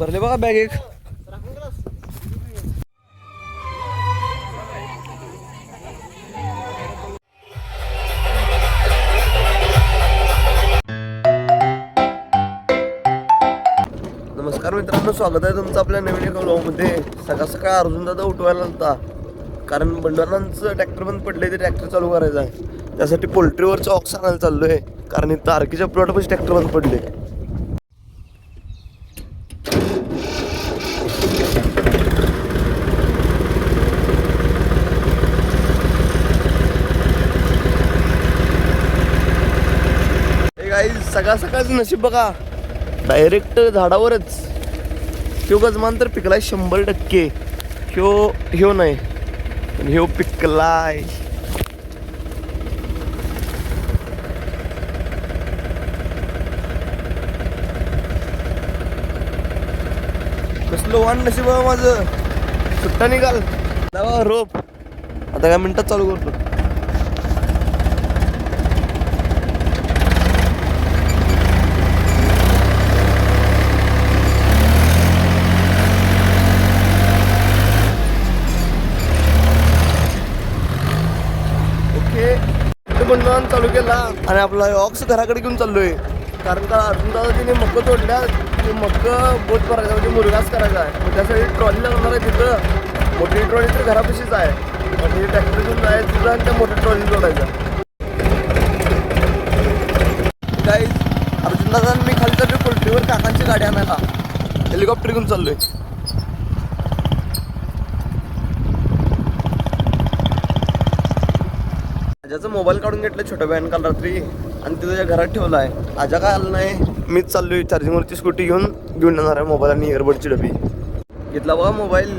भरले बघा बॅग एक. नमस्कार मित्रांनो, स्वागत आहे तुमचं आपल्या नवीन एका व्लॉगमध्ये. सकाळ सकाळ अर्जुन दादा उठवायला होता, कारण बंडवानांचं ट्रॅक्टर बंद पडले, ते ट्रॅक्टर चालू करायचं आहे. त्यासाठी पोल्ट्रीवरचं ऑक्स आणायला चाललो आहे, कारण इथं तारकीच्या प्लॉटपाशी ट्रॅक्टर बंद पडले. सकाळ सकाळचं नशीब बघा, डायरेक्ट झाडावरच. ह्यो गजमान तर पिकलाय 100%. ह्यो नाही पण ह्यो पिकलाय. कसलं वाण नशीब बघा माझं. सुट्टा निघाल रोप. आता काय मिनिटात चालू करतो. बंडवान चालू केला आणि आपला ऑक्स घराकडे घेऊन चाललोय, कारण का अर्जुन दादा तिने मक्क तोडल्या. ते मक्क बोट करायचा, म्हणजे मुरघास करायचा आहे. त्यासाठी ट्रॉली लागणार आहे. तिथं मोठी ट्रॉली तर घरापाशीच आहे, म्हणजे ट्रॅक्टर घेऊन जायचं तिथं आणि त्या मोठ्या ट्रॉली जोडायचा. काही अर्जुन दादा मी खाली चाललोय पोल्ट्रीवर काकांची गाडी आणायला. हेलिकॉप्टर घेऊन चाललोय. आजाचा मोबाईल काढून घेतला छोट्या बॅन काल रात्री आणि ते त्याच्या घरात ठेवला आहे. आजा काय आलं नाही, मीच चाललोय चार्जिंगवरची स्कूटी घेऊन येणार आहे. मोबाईल आणि इयरबडची डबी घेतला बघा. मोबाईल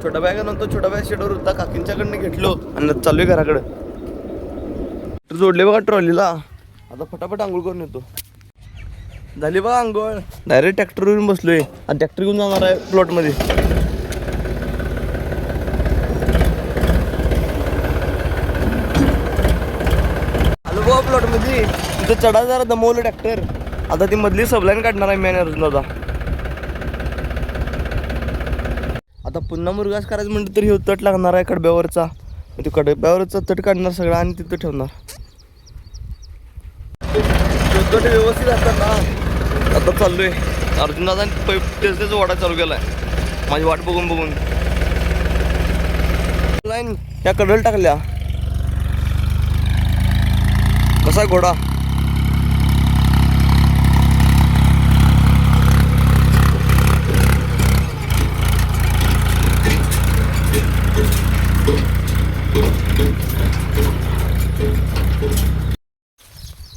छोटा बॅग नंतर छोटा बॅग शेडवर होता, काकींच्याकडनं घेतलो आणि चाललोय घराकडे. जोडले बघा ट्रॉलीला. आता फटाफट आंघोळ करून येतो. झाली बघा आंघोळ. डायरेक्ट ट्रॅक्टरवरून बसलोय आणि ट्रॅक्टर घेऊन जाणार आहे प्लॉटमध्ये. प्लॉट मध्ये तिथं चढा जरा दमवलं ट्रॅक्टर. आता ती मधली सबलाईन काढणार आहे मी आणि अर्जुन दादा. आता पुन्हा मुरघास करायचं म्हणलं तर हे तट लागणार आहे कडब्यावरचा. ते कडब्यावरचा तट काढणार सगळं आणि तिथं ठेवणार. तट व्यवस्थित असतात ना. आता चाललोय अर्जुन दादा तेच वाडा चालू केलाय माझी वाट बघून बघून. लाईन त्या कडल टाकल्या. कसा घोडा.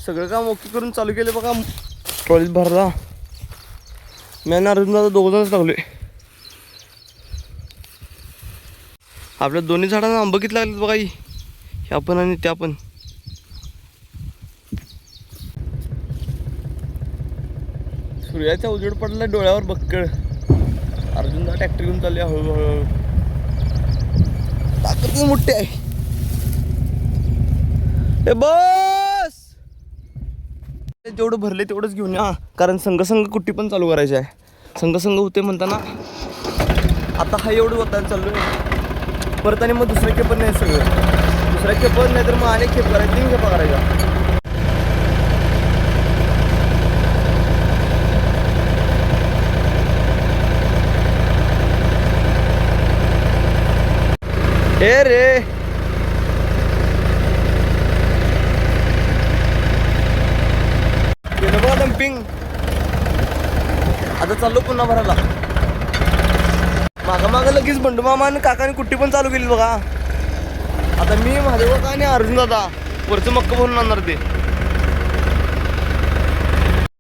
सगळं काम ओके करून चालू केले बघा. ट्रॉलीत भरला. मी आणि अर्जुन दादा दोघंजणच लागलोय. आपल्या दोन्ही झाडांना आंबं किती लागलेत बघा. ह्या पण आणि त्या पण. सूर्याचा उजेड पडला डोळ्यावर बक्कळ. अर्जुनदा ट्रॅक्टर घेऊन चालले हळूहळू. ताकद मोठी आहे. ए बस. जेवढं भरले तेवढंच घेऊन या, कारण संघ कुट्टी पण चालू करायची आहे. संघ होते म्हणताना आता हा एवढं होता चाललोय. परत आणि मग दुसऱ्या खेप नाही. सगळं दुसऱ्या खेप नाही तर मग अनेक खेप करायचे. 3 खेपा करायच्या. ए रे बघा डम्पिंग. आता चाललो पुन्हा भरायला. मागं लगेच बंडू मामा आणि काकाने कुट्टी पण चालू केली बघा. आता मी महादेव काका आणि अर्जुन दादा वरचं मक्क भरून आणणार. ते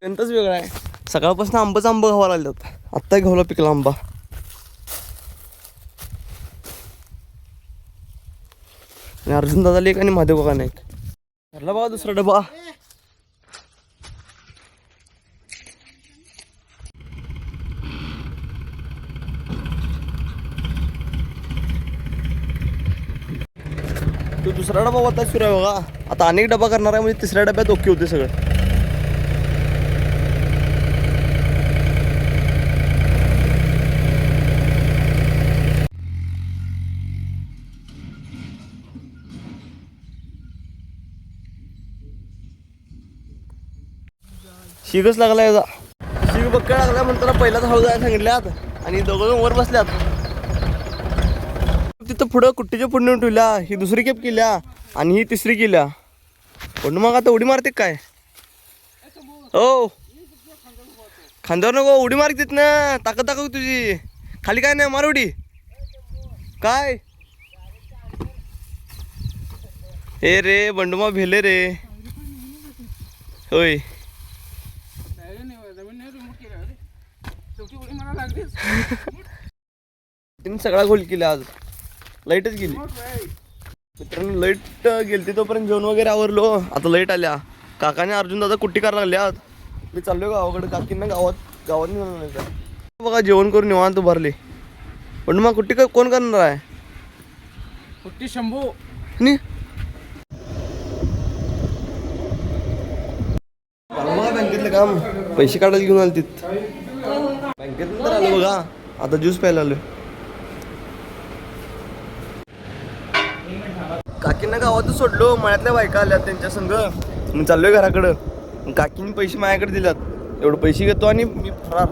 त्यांतच वेगळं आहे. सकाळपासून आंबा घावा लागल्यात. आत्ताही घावला पिकला आंबा. अर्जुन दादा एक आणि महादेव काका एक. भरला बघा दुसरा डबा. तो दुसरा डबा होता सुरू आहे बघा. आता अनेक डबा करणार आहे, म्हणजे तिसऱ्या डब्यात ओके होते सगळं. शिगच लागला याचा. शिग बक्का लागला म्हणताना पहिलाच हळू जायला सांगितल्यात आणि दोघं वर बसल्यात. तिथं पुढं कुट्टीच्या पुढे ठेवल्या. ही दुसरी केप केल्या आणि ही तिसरी केल्या. पण मग आता उडी मारते काय? हो खांद्यावर नको उडी मार देत ना. ताकद दाखव तुझी. खाली काय नाही मार उडी. काय हे रे बंडुमा भेले रे. होय तिने सगळा गोल केला आज. लाईटच गेली मित्रांनो. लाईट गेलती तोपर्यंत जेवण वगैरे आवरलो. आता लाईट आल्या. काकाने अर्जुन दादा कुट्टी करायला लागल्यात. मी चाललोय गावाकडे. काकींना गावात नेऊन बघा जेवण करून निवांत उभारले. पण मग कुट्टी कोण करणार आहे? कुट्टी शंभू नी बघा बँकेतलं काम पैसे काढायला घेऊन आले तिथ. बँकेत तर आलो बघा. आता ज्यूस प्यायला आलोय. काकींना गावातच सोडलो. मळ्यातल्या बायका आल्यात त्यांच्या संग. मी चाललोय घराकडं. काकीने पैसे माझ्याकडे दिल्यात. एवढं पैसे घेतो आणि मी फरार.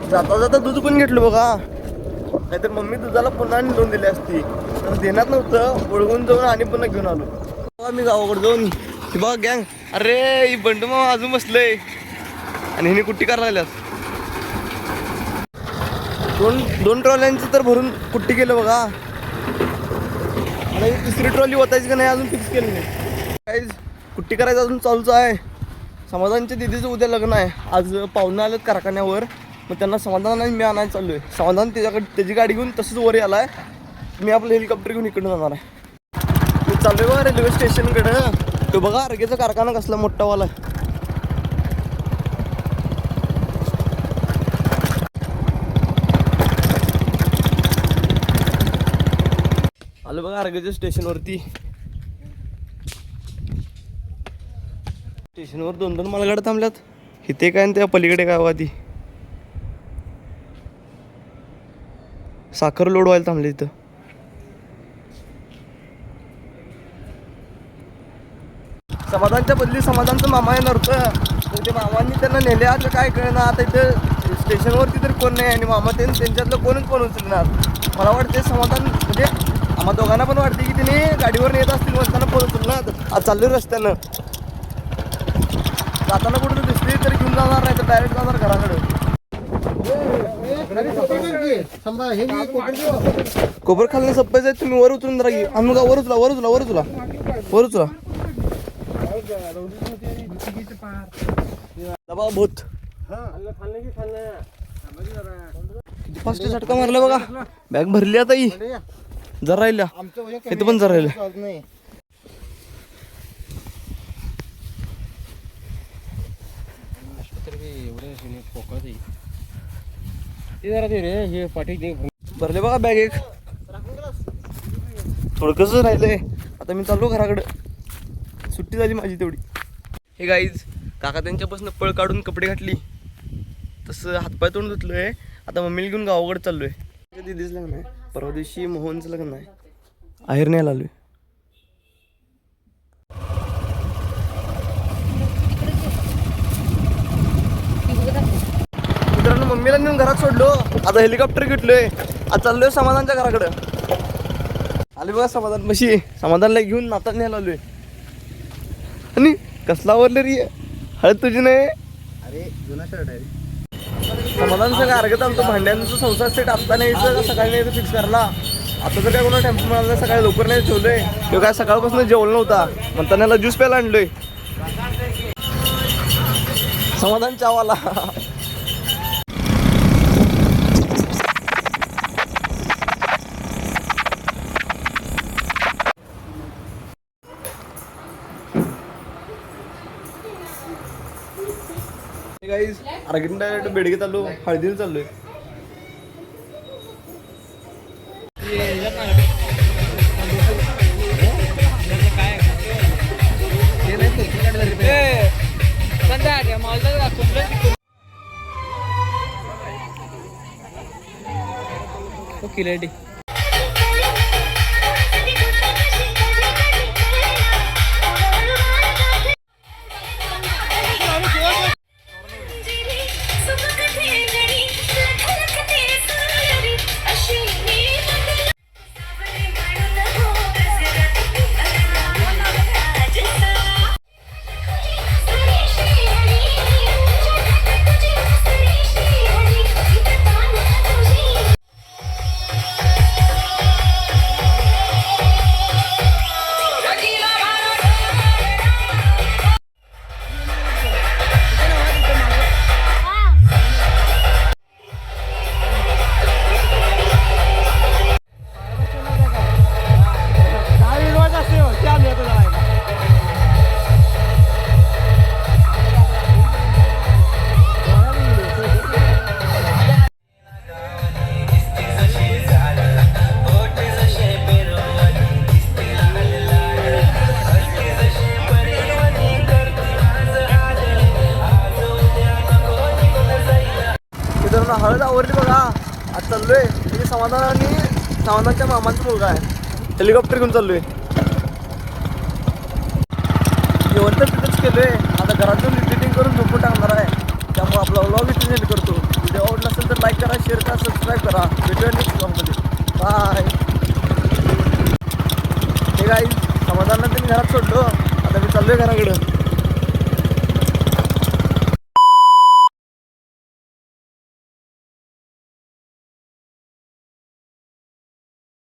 जाता जाता दूध पण घेतलं बघा. नाहीतर मम्मी दुधाला पुन्हा आणून दिली असती. तर देण्यात नव्हतं. ओळखून जाऊन आणि पुन्हा घेऊन आलो बघा. मी गावाकडे जाऊन ही बघा गँग. अरे ही बंडू मामा अजून बसलंय आणि हिने कुट्टी करायला लागल्यात. दोन ट्रॉल्यांचं तर भरून कुट्टी केलं बघा. आणि तिसरी ट्रॉली होतायची का नाही अजून फिक्स केलं नाही. काहीच कुट्टी करायचं अजून चालूच आहे. समाधानच्या दिदीचं उद्या लग्न आहे. आज पाहुणे आलेत कारखान्यावर. मग त्यांना समाधान मी आणायला चाललो आहे. समाधान त्याची गाडी घेऊन तसंच वर आला आहे. मी आपलं हेलिकॉप्टर घेऊन इकडून जाणार आहे. मी चाललोय बघा रेल्वे स्टेशनकडं. तो बघा अर्गेचा कारखाना कसला मोठावाला आहे. आलो बघा अर्गेच्या स्टेशनवरती. स्टेशनवर 2-2 मालगाड्या थांबल्यात. इथे काय आणि त्या पलीकडे काय बघा ती साखर लोड व्हायला थांबले इथं. समाधानच्या बदली समाधानचं मामा येणार होतं. ते मामांनी त्यांना नेले. आता काय कळणार. आता इथं स्टेशनवरती तर कोण नाही आणि मामा त्यांच्यातलं कोण उचलणार. मला वाटते समाधान म्हणजे आम्हा दोघांना पण वाटते की तिने गाडीवर येत असतील म्हणताना कोण उचलणार. आज चाललोय रस्त्यानं. जाताना कुठं दिसली तर घेऊन जाणार नाही तर डायरेक्ट जाणार घराकडे. कोपर खाल्लं सप्पायचं आहे. तुम्ही वर उतरून जरा घे. आणू का वर उचला. दबा भूत फास्ट झटका मारला बघा. बॅग भरली आता ही. जरा राहिल्या इथं पण जरा राहिल्या. भरले बघा बॅग एक. थोडकच राहिलंय. आता मी चाललो घराकडे. सुट्टी झाली माझी तेवढी. हे गाईज काका त्यांच्यापासून पळ काढून कपडे घातली. तसं हातपाय तोंड धुतलोय. आता मम्मीला घेऊन गावाकडे चाललोय. दिदीच लग्न आहे. परवा दिवशी मोहनचं लग्न आहे. आहेर न्यायला आलोय. मित्रांनो मम्मीला नेऊन घरात सोडलो. आता हेलिकॉप्टर घेतलोय. आता चाललोय समाधानच्या घराकडं. आले बघा समाधान बशी. समाधानला घेऊन नातात न्यायला आलोय. आणि कसला आवरले रे हळद तुझी नाही. अरे जुना शर्ट आहे. समाधान सगळं अर्घ्यात आमचं भांड्यांचं संसार सेट आता न्यायचं सकाळी नाही फिक्स करला. आता तर काय कोणा टेम्पो मिळाला सकाळी लवकर नाही ठेवलंय. तो काय सकाळपासून जेवण नव्हता म्हणताना याला ज्यूस प्यायला आणलोय. समाधान चावाला. गाईज अर्घ्यात बेडगेत आलो. हळदीला चाललोय. Okay ready. मित्रांनो हळद आवरली बघा. आज चाललोय म्हणजे समाधानच्या मामांचा मुलगा आहे. हेलिकॉप्टर घेऊन चाललोय. जेवण तर तिथंच केलोय. आता घरात जाऊन एडिटिंग करून झोपून टाकणार आहे. त्यामुळे आपला व्लॉग इथे सेंड करतो. व्हिडिओ आवडला असेल तर लाईक करा, शेअर करा, सबस्क्राईब करा. भेटूया नेक्स्ट व्लॉगमध्ये. बाय. हे गाईज समाधानाला त्यांनी घरात सोडलो. आता मी चाललोय घराकडं.